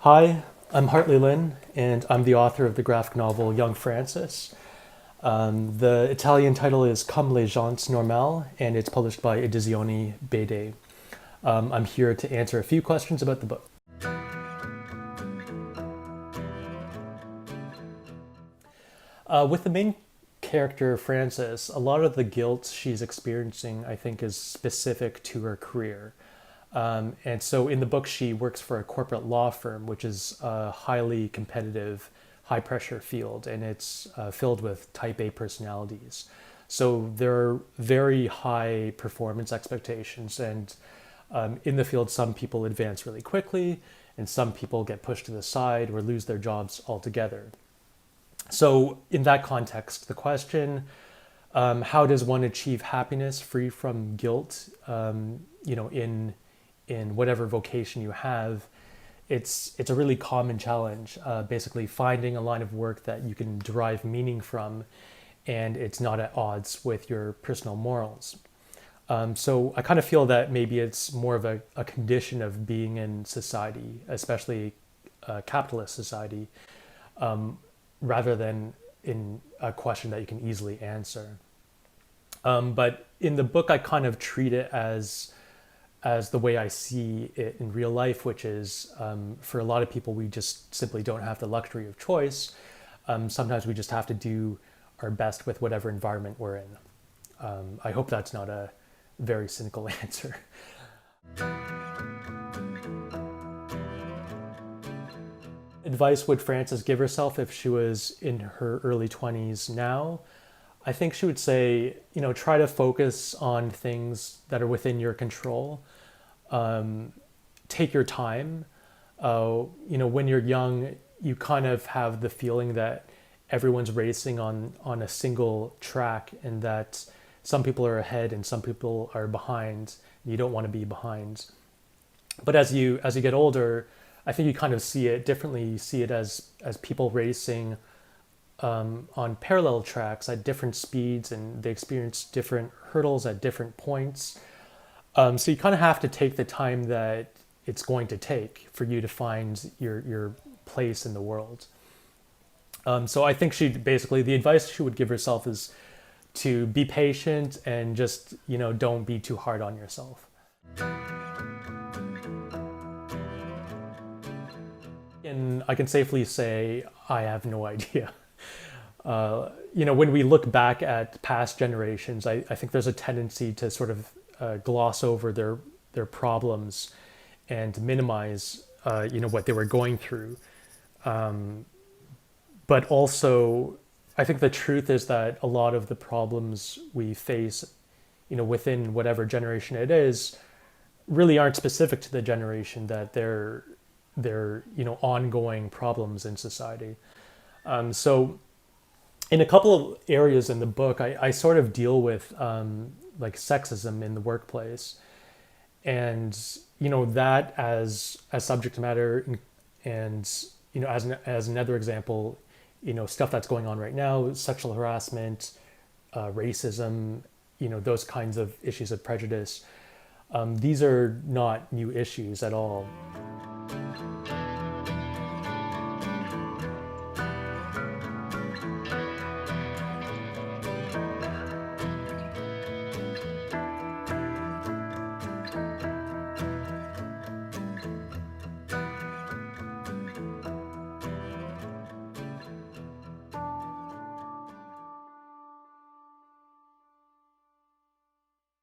Hi, I'm Hartley Lin, and I'm the author of the graphic novel Young Francis. The Italian title is Comme les gens normale, and it's published by Edizioni BD. I'm here to answer a few questions about the book. With the main character, Frances, a lot of the guilt she's experiencing, I think, is specific to her career. And so in the book, she works for a corporate law firm, which is a highly competitive, high pressure field, and it's filled with type A personalities. So there are very high performance expectations, and in the field, some people advance really quickly, and some people get pushed to the side or lose their jobs altogether. So in that context, the question, how does one achieve happiness free from guilt, in whatever vocation you have, it's a really common challenge. Basically, finding a line of work that you can derive meaning from, and it's not at odds with your personal morals. So I kind of feel that maybe it's more of a condition of being in society, especially capitalist society, rather than in a question that you can easily answer. But in the book, I kind of treat it as the way I see it in real life, which is for a lot of people, we just simply don't have the luxury of choice. Sometimes we just have to do our best with whatever environment we're in. I hope that's not a very cynical answer. Advice would Frances give herself if she was in her early 20s now? I think she would say, try to focus on things that are within your control. Take your time. When you're young, you kind of have the feeling that everyone's racing on a single track, and that some people are ahead and some people are behind. You don't want to be behind. But as you get older, I think you kind of see it differently. You see it as people racing on parallel tracks at different speeds, and they experience different hurdles at different points. So you kind of have to take the time that it's going to take for you to find your place in the world. So I think the advice she would give herself is to be patient and just, don't be too hard on yourself. And I can safely say I have no idea. When we look back at past generations, I think there's a tendency to sort of gloss over their problems and minimize, what they were going through. But also, I think the truth is that a lot of the problems we face, within whatever generation it is, really aren't specific to the generation, that they're ongoing problems in society. So in a couple of areas in the book, I sort of deal with like sexism in the workplace, and that as subject matter, and as another example, stuff that's going on right now, sexual harassment, racism, those kinds of issues of prejudice. These are not new issues at all.